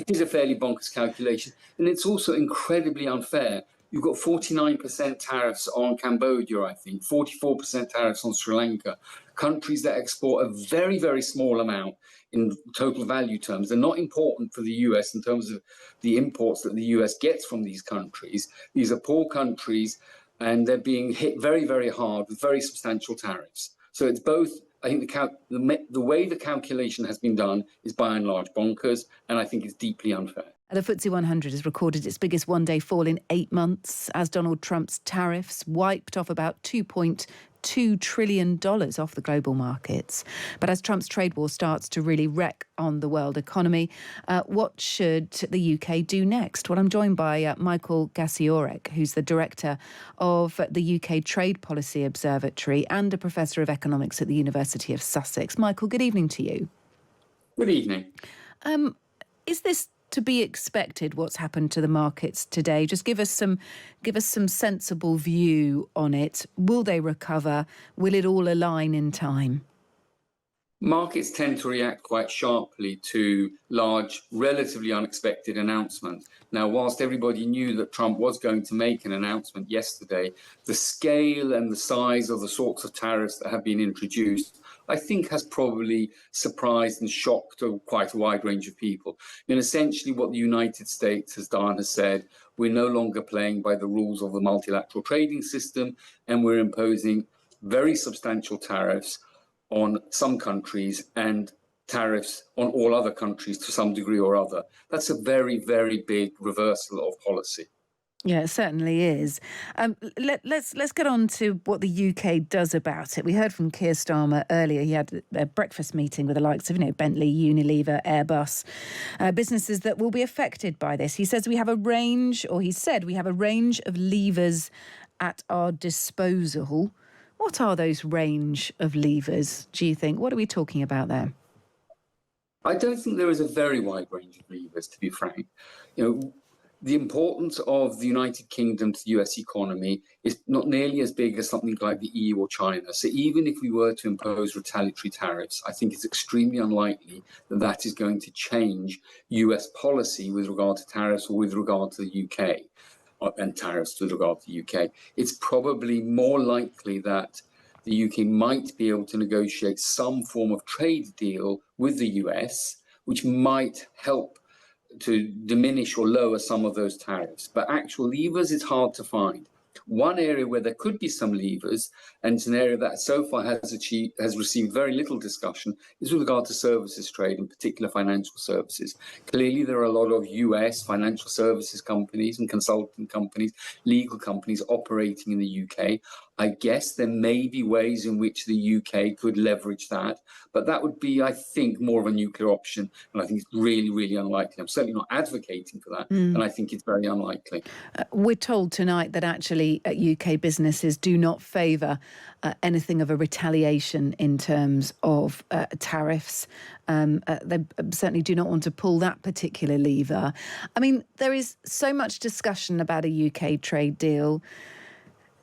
it is a fairly bonkers calculation. And it's also incredibly unfair. You've got 49% tariffs on Cambodia, I think, 44% tariffs on Sri Lanka, countries that export a very, very small amount in total value terms. They're not important for the US in terms of the imports that the US gets from these countries. These are poor countries, and they're being hit very, very hard with very substantial tariffs. So it's both. I think the way the calculation has been done is by and large bonkers, and I think it's deeply unfair. The FTSE 100 has recorded its biggest one-day fall in 8 months as Donald Trump's tariffs wiped off about $2.2 trillion off the global markets. But as Trump's trade war starts to really wreck on the world economy, what should the UK do next? Well, I'm joined by Michael Gasiorek, who's the director of the UK Trade Policy Observatory and a professor of economics at the University of Sussex. Michael, good evening to you. Good evening. Is this to be expected, what's happened to the markets today? Just give us some sensible view on it. Will they recover? Will it all align in time? Markets tend to react quite sharply to large, relatively unexpected announcements. Now, whilst everybody knew that Trump was going to make an announcement yesterday, the scale and the size of the sorts of tariffs that have been introduced, I think, has probably surprised and shocked quite a wide range of people. And essentially what the United States has done has said, we're no longer playing by the rules of the multilateral trading system, and we're imposing very substantial tariffs on some countries and tariffs on all other countries to some degree or other. That's a very, very big reversal of policy. Yeah, it certainly is. Let's get on to what the UK does about it. We heard from Keir Starmer earlier. He had a breakfast meeting with the likes of, Bentley, Unilever, Airbus, businesses that will be affected by this. He says we have a range of levers at our disposal. What are those range of levers, do you think? What are we talking about there? I don't think there is a very wide range of levers, to be frank. The importance of the United Kingdom to the US economy is not nearly as big as something like the EU or China. So even if we were to impose retaliatory tariffs, I think it's extremely unlikely that that is going to change US policy with regard to tariffs or with regard to the UK and tariffs with regard to the UK. It's probably more likely that the UK might be able to negotiate some form of trade deal with the US, which might help to diminish or lower some of those tariffs. But actual levers is hard to find. One area where there could be some levers, and it's an area that so far has received very little discussion, is with regard to services trade, in particular financial services. Clearly, there are a lot of US financial services companies and consulting companies, legal companies operating in the UK. I guess there may be ways in which the UK could leverage that, but that would be, I think, more of a nuclear option, and I think it's really, really unlikely. I'm certainly not advocating for that, and I think it's very unlikely. We're told tonight that actually UK businesses do not favour anything of a retaliation in terms of tariffs. They certainly do not want to pull that particular lever. I mean, there is so much discussion about a UK trade deal.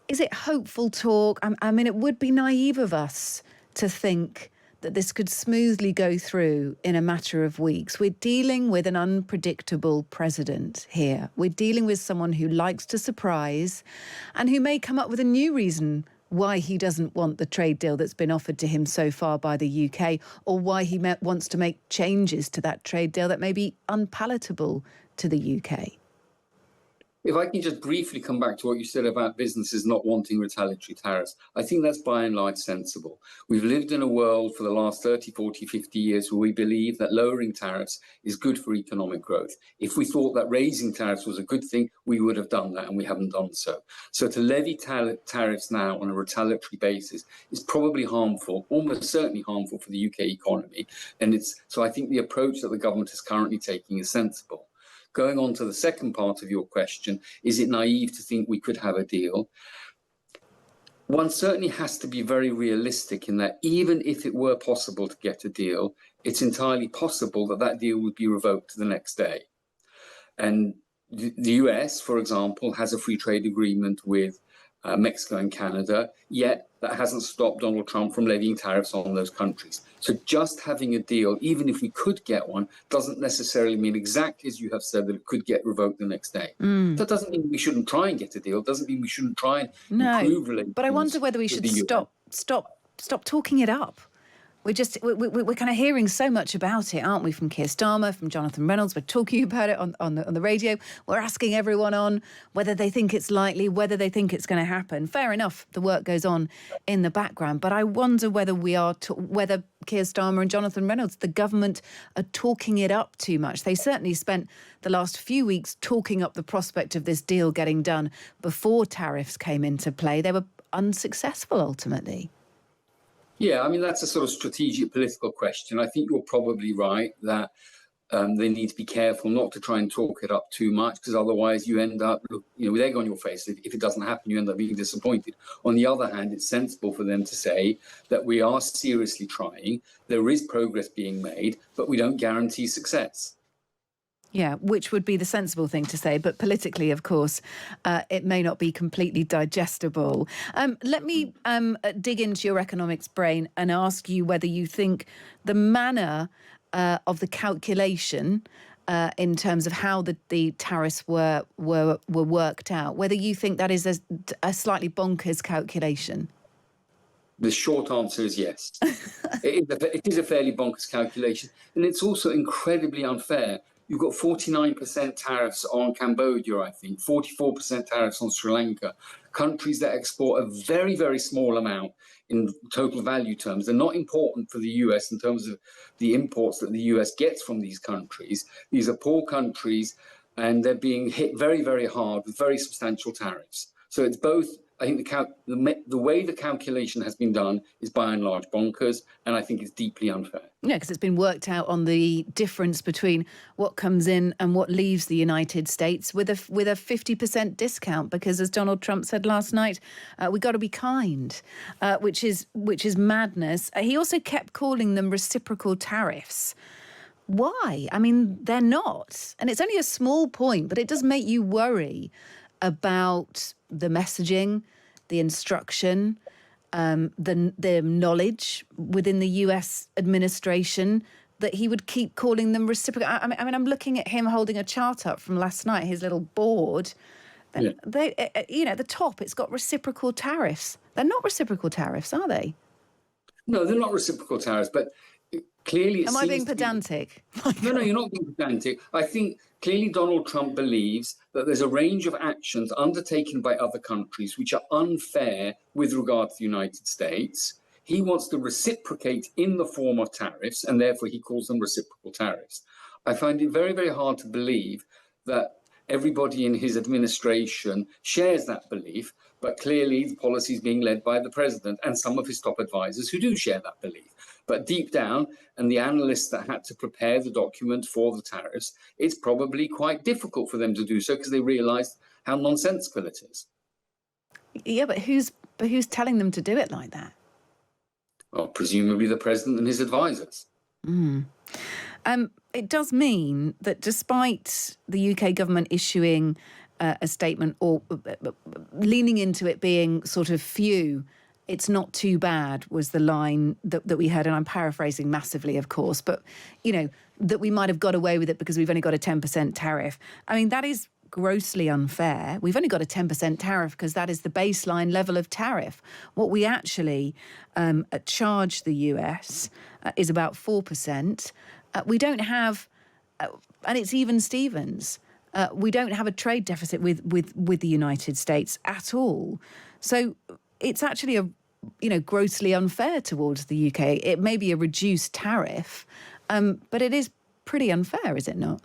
Is it hopeful talk? I mean, it would be naive of us to think that this could smoothly go through in a matter of weeks. We're dealing with an unpredictable president here. We're dealing with someone who likes to surprise and who may come up with a new reason why he doesn't want the trade deal that's been offered to him so far by the UK, or why he wants to make changes to that trade deal that may be unpalatable to the UK. If I can just briefly come back to what you said about businesses not wanting retaliatory tariffs, I think that's by and large sensible. We've lived in a world for the last 30, 40, 50 years where we believe that lowering tariffs is good for economic growth. If we thought that raising tariffs was a good thing, we would have done that, and we haven't done so. So to levy tariffs now on a retaliatory basis is probably harmful, almost certainly harmful for the UK economy. So I think the approach that the government is currently taking is sensible. Going on to the second part of your question, is it naive to think we could have a deal? One certainly has to be very realistic in that even if it were possible to get a deal, it's entirely possible that that deal would be revoked the next day. And the US, for example, has a free trade agreement with Mexico and Canada, yet that hasn't stopped Donald Trump from levying tariffs on those countries. So just having a deal, even if we could get one, doesn't necessarily mean exactly as you have said that it could get revoked the next day. That doesn't mean we shouldn't try and get a deal. It doesn't mean we shouldn't try and improve relations. But I wonder whether we should stop talking it up. We're kind of hearing so much about it, aren't we, from Keir Starmer, from Jonathan Reynolds. We're talking about it on the radio. We're asking everyone on whether they think it's likely, whether they think it's going to happen. Fair enough, the work goes on in the background. But I wonder whether whether Keir Starmer and Jonathan Reynolds, the government, are talking it up too much. They certainly spent the last few weeks talking up the prospect of this deal getting done before tariffs came into play. They were unsuccessful ultimately. Yeah, I mean, that's a sort of strategic political question. I think you're probably right that they need to be careful not to try and talk it up too much, because otherwise you end up, with egg on your face. If it doesn't happen, you end up being disappointed. On the other hand, it's sensible for them to say that we are seriously trying, there is progress being made, but we don't guarantee success. Yeah, which would be the sensible thing to say. But politically, of course, it may not be completely digestible. Let me dig into your economics brain and ask you whether you think the manner of the calculation in terms of how the tariffs were worked out, whether you think that is a slightly bonkers calculation. The short answer is yes. It is a fairly bonkers calculation. And it's also incredibly unfair. You've got 49% tariffs on Cambodia, I think, 44% tariffs on Sri Lanka, countries that export a very, very small amount in total value terms. They're not important for the US in terms of the imports that the US gets from these countries. These are poor countries, and they're being hit very, very hard with very substantial tariffs. So it's both. I think the way the calculation has been done is by and large bonkers, and I think it's deeply unfair. Yeah, because it's been worked out on the difference between what comes in and what leaves the United States with a 50% discount. Because as Donald Trump said last night, we got to be kind, which is madness. He also kept calling them reciprocal tariffs. Why? I mean, they're not, and it's only a small point, but it does make you worry about the messaging, the instruction, the knowledge within the US administration that he would keep calling them reciprocal. I mean, I'm looking at him holding a chart up from last night, his little board. Yeah. At the top, it's got reciprocal tariffs. They're not reciprocal tariffs, are they? No, they're not reciprocal tariffs, but clearly... Am I being pedantic? No, you're not being pedantic. I think clearly Donald Trump believes that there's a range of actions undertaken by other countries which are unfair with regard to the United States. He wants to reciprocate in the form of tariffs, and therefore he calls them reciprocal tariffs. I find it very, very hard to believe that everybody in his administration shares that belief, but clearly the policy is being led by the president and some of his top advisors who do share that belief. But deep down, and the analysts that had to prepare the document for the tariffs, it's probably quite difficult for them to do so because they realised how nonsensical it is. Yeah, but who's telling them to do it like that? Well, presumably the president and his advisors. It does mean that despite the UK government issuing a statement or leaning into it being sort of few, it's not too bad was the line that we heard, and I'm paraphrasing massively, of course, but, that we might have got away with it because we've only got a 10% tariff. I mean, that is grossly unfair. We've only got a 10% tariff because that is the baseline level of tariff. What we actually charge the US is about 4%. We don't have, and it's even Stevens, we don't have a trade deficit with the United States at all. So it's actually grossly unfair towards the UK. It may be a reduced tariff, but it is pretty unfair, is it not?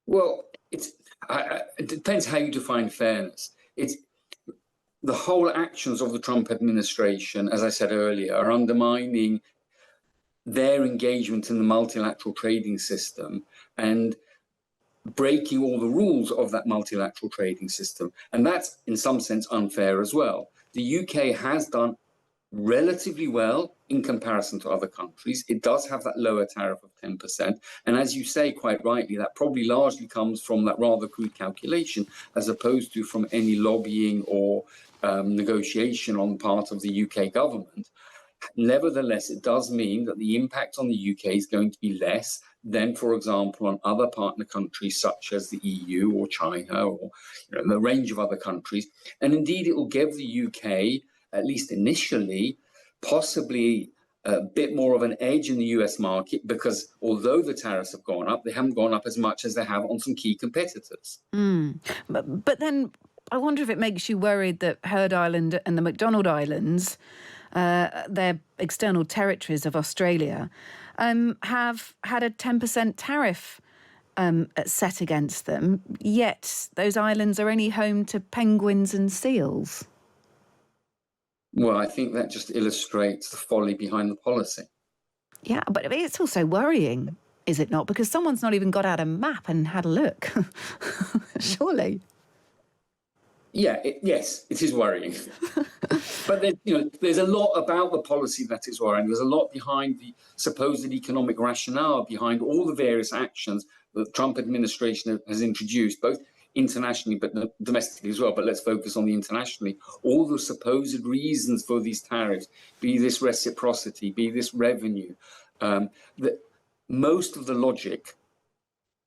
Well, it depends how you define fairness. The whole actions of the Trump administration, as I said earlier, are undermining their engagement in the multilateral trading system and breaking all the rules of that multilateral trading system. And that's, in some sense, unfair as well. The UK has done relatively well in comparison to other countries. It does have that lower tariff of 10%. And as you say quite rightly, that probably largely comes from that rather crude calculation, as opposed to from any lobbying or negotiation on the part of the UK government. Nevertheless, it does mean that the impact on the UK is going to be less than, for example, on other partner countries such as the EU or China or the range of other countries. And indeed, it will give the UK, at least initially, possibly a bit more of an edge in the US market, because although the tariffs have gone up, they haven't gone up as much as they have on some key competitors. But then I wonder if it makes you worried that Heard Island and the McDonald Islands, their external territories of Australia, have had a 10% tariff set against them, yet those islands are only home to penguins and seals. Well, I think that just illustrates the folly behind the policy. Yeah, but it's also worrying, is it not? Because someone's not even got out a map and had a look. Surely. Yeah, yes, it is worrying. But there's a lot about the policy that is worrying. There's a lot behind the supposed economic rationale behind all the various actions that the Trump administration has introduced, both internationally but domestically as well. But let's focus on the internationally. All the supposed reasons for these tariffs, be this reciprocity, be this revenue, that most of the logic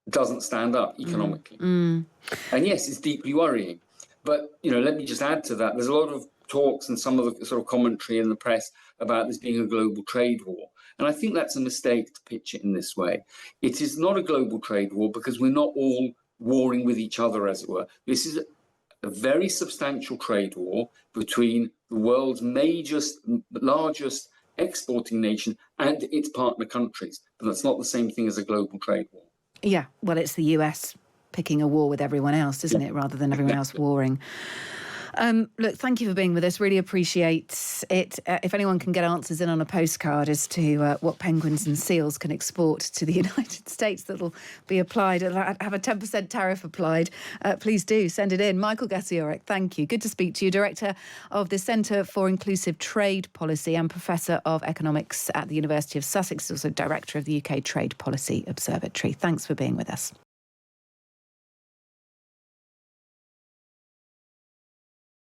doesn't stand up economically. And yes, it's deeply worrying. But, let me just add to that. There's a lot of talks and some of the sort of commentary in the press about this being a global trade war. And I think that's a mistake to pitch it in this way. It is not a global trade war because we're not all warring with each other, as it were. This is a very substantial trade war between the world's largest exporting nation and its partner countries. But that's not the same thing as a global trade war. Yeah, well, it's the US picking a war with everyone else, isn't it, rather than everyone else warring. Look, thank you for being with us. Really appreciate it. If anyone can get answers in on a postcard as to what penguins and seals can export to the United States that'll be applied, have a 10% tariff applied, please do send it in. Michael Gasiorek, thank you. Good to speak to you. Director of the Centre for Inclusive Trade Policy and Professor of Economics at the University of Sussex, also Director of the UK Trade Policy Observatory. Thanks for being with us.